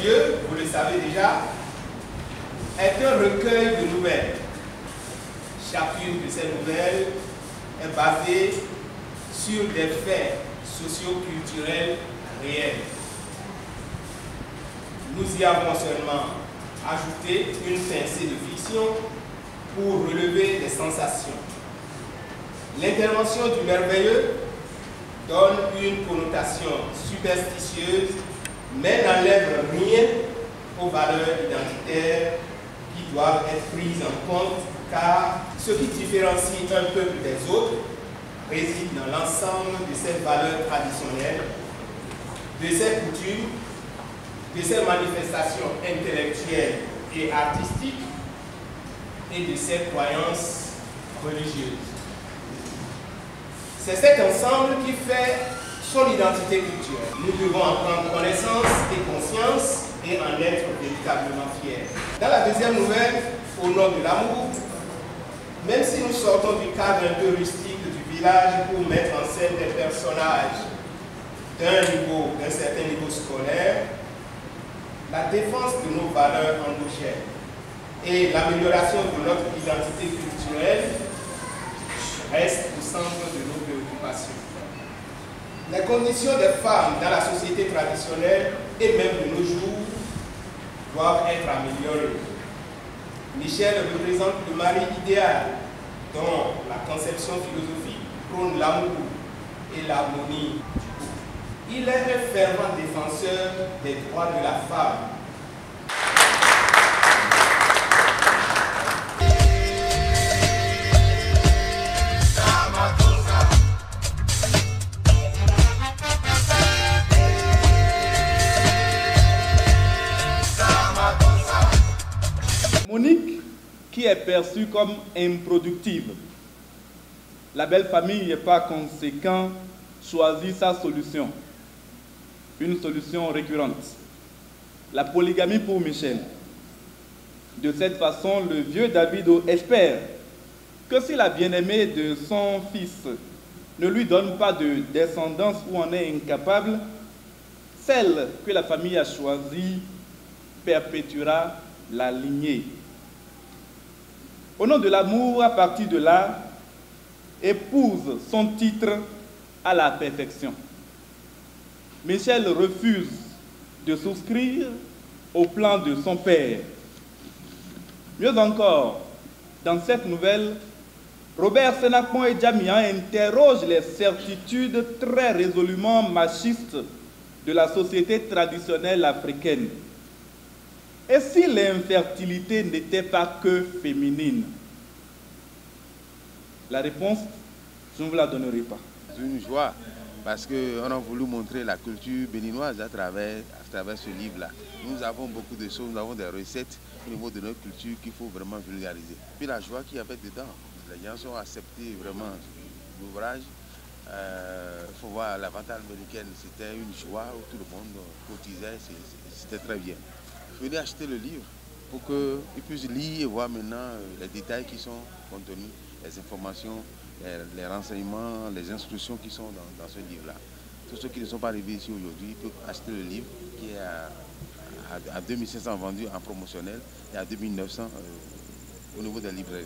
Dieu, vous le savez déjà, est un recueil de nouvelles. Chacune de ces nouvelles est basée sur des faits socio-culturels réels. Nous y avons seulement ajouté une pincée de fiction pour relever des sensations. L'intervention du merveilleux donne une connotation superstitieuse, mais n'enlève rien aux valeurs identitaires qui doivent être prises en compte, car ce qui différencie un peuple des autres réside dans l'ensemble de ses valeurs traditionnelles, de ses coutumes, de ses manifestations intellectuelles et artistiques et de ses croyances religieuses. C'est cet ensemble qui fait son identité culturelle. Nous devons en prendre connaissance et conscience et en être véritablement fiers. Dans la deuxième nouvelle, Au nom de l'amour, même si nous sortons du cadre un peu rustique du village pour mettre en scène des personnages d'un certain niveau scolaire, la défense de nos valeurs endogènes et l'amélioration de notre identité culturelle restent au centre de nos préoccupations. Les conditions des femmes dans la société traditionnelle et même de nos jours doivent être améliorées. Michel représente le mari idéal dont la conception philosophique prône l'amour et l'harmonie du couple. Il est un fervent défenseur des droits de la femme. Monique, qui est perçue comme improductive. La belle famille, par conséquent, choisit sa solution. Une solution récurrente. La polygamie pour Michel. De cette façon, le vieux Davido espère que si la bien-aimée de son fils ne lui donne pas de descendance ou en est incapable, celle que la famille a choisie perpétuera la lignée. Au nom de l'amour, à partir de là, épouse son titre à la perfection. Michel refuse de souscrire au plan de son père. Mieux encore, dans cette nouvelle, Robert Sénacon et Djamian interrogent les certitudes très résolument machistes de la société traditionnelle africaine. Et si l'infertilité n'était pas que féminine? La réponse, je ne vous la donnerai pas. C'est une joie parce qu'on a voulu montrer la culture béninoise à travers ce livre-là. Nous avons beaucoup de choses, nous avons des recettes au niveau de notre culture qu'il faut vraiment vulgariser. Puis la joie qu'il y avait dedans, les gens ont accepté vraiment l'ouvrage. Il faut voir la vente américaine, c'était une joie où tout le monde cotisait, c'était très bien. Venez acheter le livre pour qu'ils puissent lire et voir maintenant les détails qui sont contenus, les informations, les renseignements, les instructions qui sont dans ce livre-là. Tous ceux qui ne sont pas arrivés ici aujourd'hui peuvent acheter le livre qui est à 2500 vendu en promotionnel et à 2900 au niveau des librairies.